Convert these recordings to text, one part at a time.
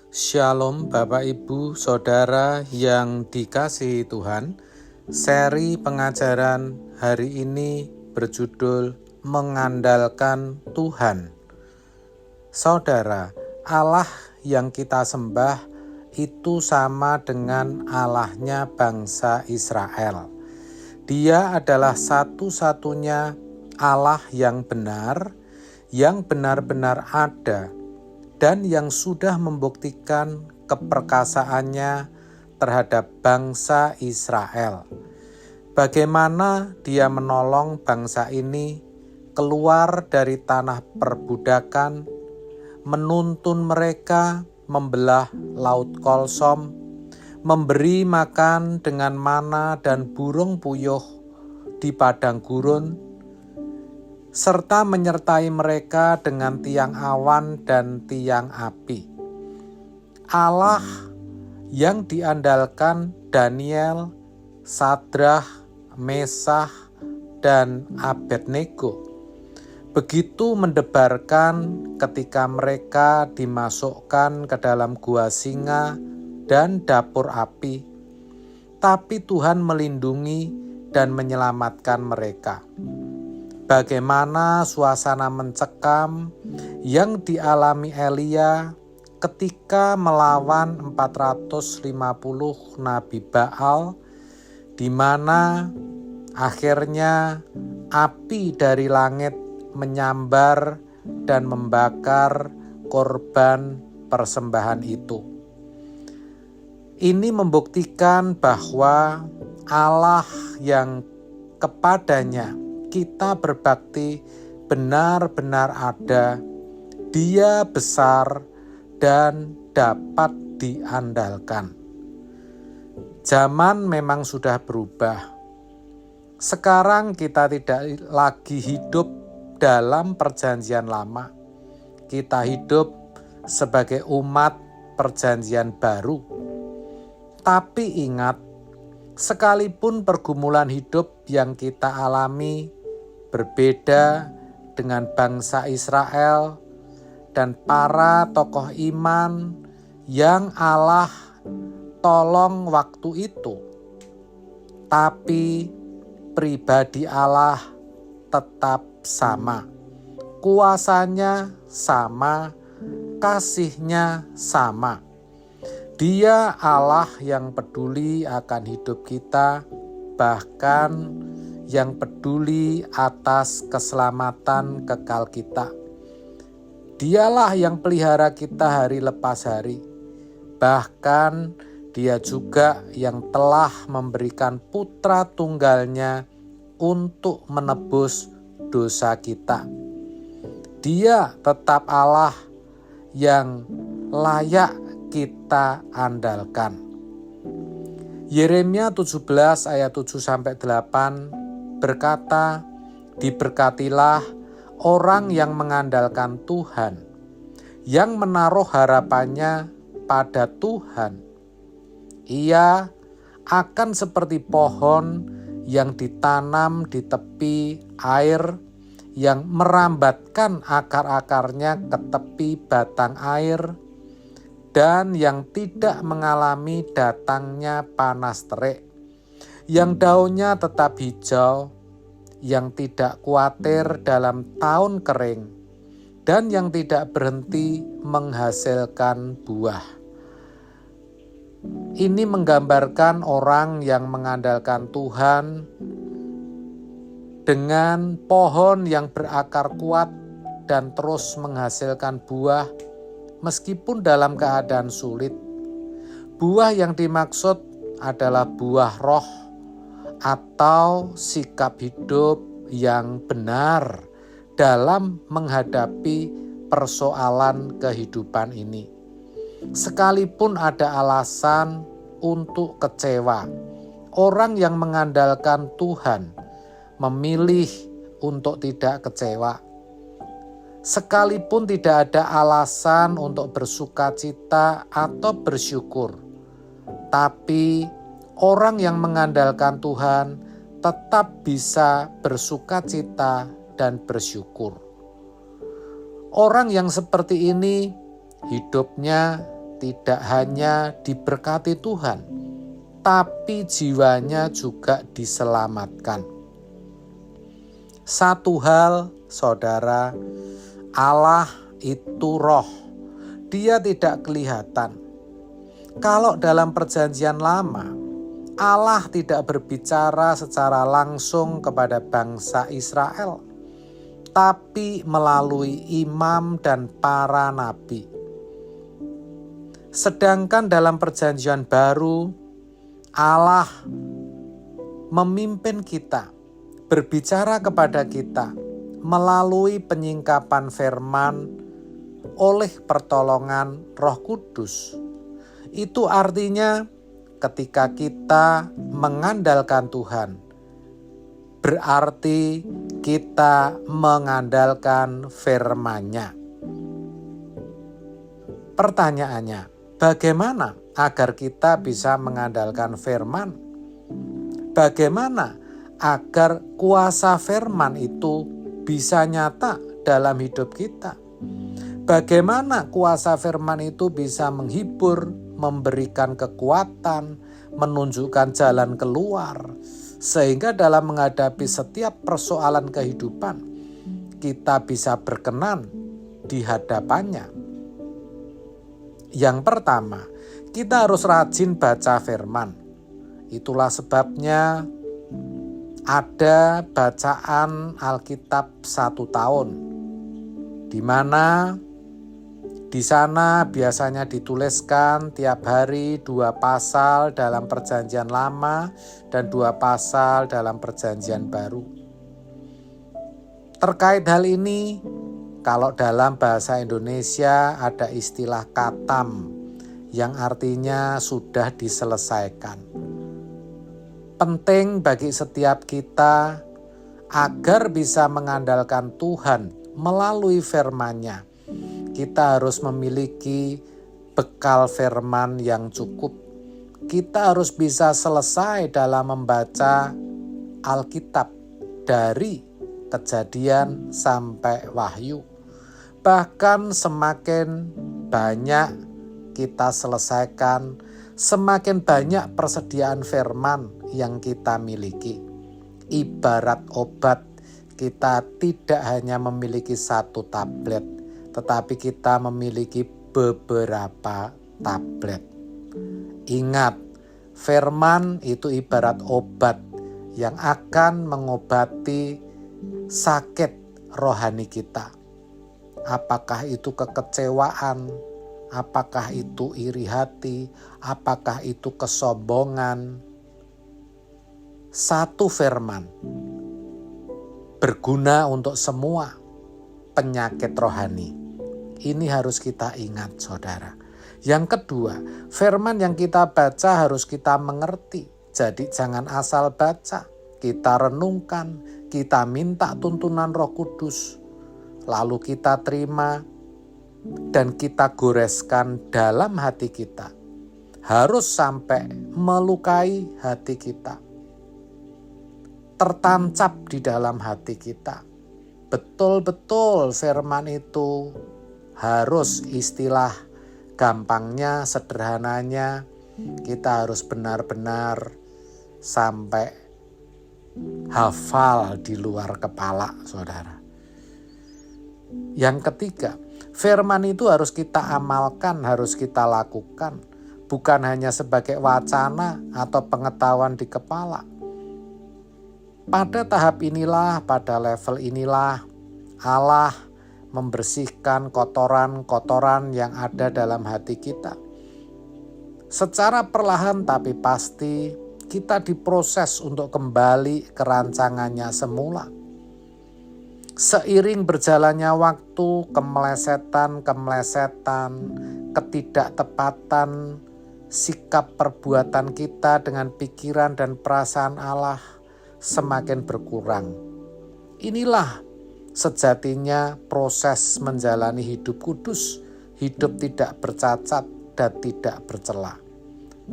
Shalom Bapak Ibu Saudara yang dikasihi Tuhan. Seri pengajaran hari ini berjudul Mengandalkan Tuhan. Saudara, Allah yang kita sembah itu sama dengan Allahnya bangsa Israel. Dia adalah satu-satunya Allah yang benar-benar ada, dan yang sudah membuktikan keperkasaannya terhadap bangsa Israel. Bagaimana dia menolong bangsa ini keluar dari tanah perbudakan, menuntun mereka membelah Laut Kolsom, memberi makan dengan mana dan burung puyuh di padang gurun, serta menyertai mereka dengan tiang awan dan tiang api. Allah yang diandalkan Daniel, Sadrah, Mesah, dan Abednego begitu mendebarkan ketika mereka dimasukkan ke dalam gua singa dan dapur api, tapi Tuhan melindungi dan menyelamatkan mereka. Bagaimana suasana mencekam yang dialami Elia ketika melawan 450 Nabi Baal, di mana akhirnya api dari langit menyambar dan membakar korban persembahan itu. Ini membuktikan bahwa Allah yang kepadanya kita berbakti benar-benar ada. Dia besar dan dapat diandalkan. Zaman memang sudah berubah. Sekarang kita tidak lagi hidup dalam perjanjian lama. Kita hidup sebagai umat perjanjian baru. Tapi ingat, sekalipun pergumulan hidup yang kita alami berbeda dengan bangsa Israel dan para tokoh iman yang Allah tolong waktu itu, tapi pribadi Allah tetap sama, kuasanya sama, kasihnya sama. Dia Allah yang peduli akan hidup kita, bahkan yang peduli atas keselamatan kekal kita. Dialah yang pelihara kita hari lepas hari. Bahkan Dia juga yang telah memberikan putra tunggalnya untuk menebus dosa kita. Dia tetap Allah yang layak kita andalkan. Yeremia 17 ayat 7-8 berkata, "Diberkatilah orang yang mengandalkan Tuhan, yang menaruh harapannya pada Tuhan. Ia akan seperti pohon yang ditanam di tepi air, yang merambatkan akar-akarnya ke tepi batang air, dan yang tidak mengalami datangnya panas terik, yang daunnya tetap hijau, yang tidak khawatir dalam tahun kering, dan yang tidak berhenti menghasilkan buah." Ini menggambarkan orang yang mengandalkan Tuhan dengan pohon yang berakar kuat dan terus menghasilkan buah meskipun dalam keadaan sulit. Buah yang dimaksud adalah buah roh atau sikap hidup yang benar dalam menghadapi persoalan kehidupan ini. Sekalipun ada alasan untuk kecewa, orang yang mengandalkan Tuhan memilih untuk tidak kecewa. Sekalipun tidak ada alasan untuk bersukacita atau bersyukur, tapi orang yang mengandalkan Tuhan tetap bisa bersukacita dan bersyukur. Orang yang seperti ini hidupnya tidak hanya diberkati Tuhan, tapi jiwanya juga diselamatkan. Satu hal, saudara, Allah itu roh. Dia tidak kelihatan. Kalau dalam perjanjian lama, Allah tidak berbicara secara langsung kepada bangsa Israel, tapi melalui imam dan para nabi. Sedangkan dalam perjanjian baru, Allah memimpin kita, berbicara kepada kita melalui penyingkapan firman oleh pertolongan Roh Kudus. Itu artinya ketika kita mengandalkan Tuhan, berarti kita mengandalkan firman-Nya. Pertanyaannya, bagaimana agar kita bisa mengandalkan firman? Bagaimana agar kuasa firman itu bisa nyata dalam hidup kita? Bagaimana kuasa firman itu bisa menghibur, memberikan kekuatan, menunjukkan jalan keluar, sehingga dalam menghadapi setiap persoalan kehidupan, kita bisa berkenan di hadapannya. Yang pertama, kita harus rajin baca firman. Itulah sebabnya ada bacaan Alkitab 1 tahun, di mana di sana biasanya dituliskan tiap hari 2 pasal dalam perjanjian lama dan 2 pasal dalam perjanjian baru. Terkait hal ini, kalau dalam bahasa Indonesia ada istilah katam yang artinya sudah diselesaikan. Penting bagi setiap kita agar bisa mengandalkan Tuhan melalui firman-Nya. Kita harus memiliki bekal firman yang cukup. Kita harus bisa selesai dalam membaca Alkitab dari Kejadian sampai Wahyu. Bahkan semakin banyak kita selesaikan, semakin banyak persediaan firman yang kita miliki. Ibarat obat, kita tidak hanya memiliki 1 tablet, tetapi kita memiliki beberapa tablet. Ingat, firman itu ibarat obat yang akan mengobati sakit rohani kita. Apakah itu kekecewaan, apakah itu iri hati, apakah itu kesombongan. 1 firman berguna untuk semua penyakit rohani. Ini harus kita ingat, saudara. Yang kedua, firman yang kita baca harus kita mengerti. Jadi jangan asal baca, kita renungkan, kita minta tuntunan Roh Kudus, lalu kita terima dan kita goreskan dalam hati kita. Harus sampai melukai hati kita, tertancap di dalam hati kita. Betul-betul firman itu harus, istilah gampangnya, sederhananya, kita harus benar-benar sampai hafal di luar kepala, saudara. Yang ketiga, firman itu harus kita amalkan, harus kita lakukan. Bukan hanya sebagai wacana atau pengetahuan di kepala. Pada tahap inilah, pada level inilah, Allah membersihkan kotoran-kotoran yang ada dalam hati kita. Secara perlahan tapi pasti, kita diproses untuk kembali ke rancangannya semula. Seiring berjalannya waktu, kemelesetan, ketidaktepatan, sikap perbuatan kita dengan pikiran dan perasaan Allah semakin berkurang. Inilah sejatinya proses menjalani hidup kudus, hidup tidak bercacat dan tidak bercela.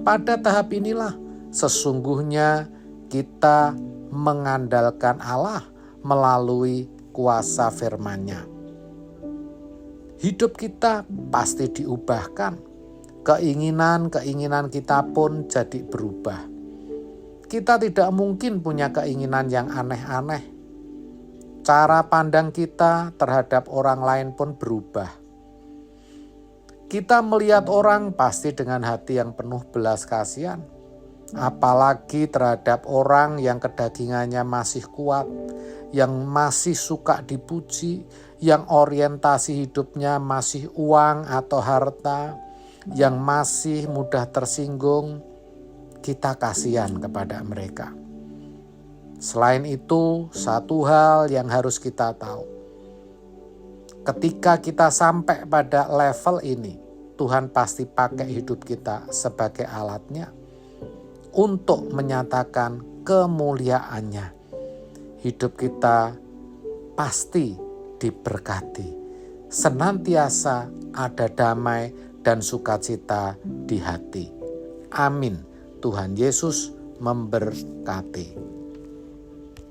Pada tahap inilah sesungguhnya kita mengandalkan Allah melalui kuasa firman-Nya. Hidup kita pasti diubahkan keinginan-keinginan kita pun jadi berubah. Kita tidak mungkin punya keinginan yang aneh-aneh. Cara pandang kita terhadap orang lain pun berubah. Kita melihat orang pasti dengan hati yang penuh belas kasihan. Apalagi terhadap orang yang kedagingannya masih kuat, yang masih suka dipuji, yang orientasi hidupnya masih uang atau harta, yang masih mudah tersinggung, kita kasihan kepada mereka. Selain itu, satu hal yang harus kita tahu. Ketika kita sampai pada level ini, Tuhan pasti pakai hidup kita sebagai alatnya untuk menyatakan kemuliaannya. Hidup kita pasti diberkati. Senantiasa ada damai dan sukacita di hati. Amin. Tuhan Yesus memberkati.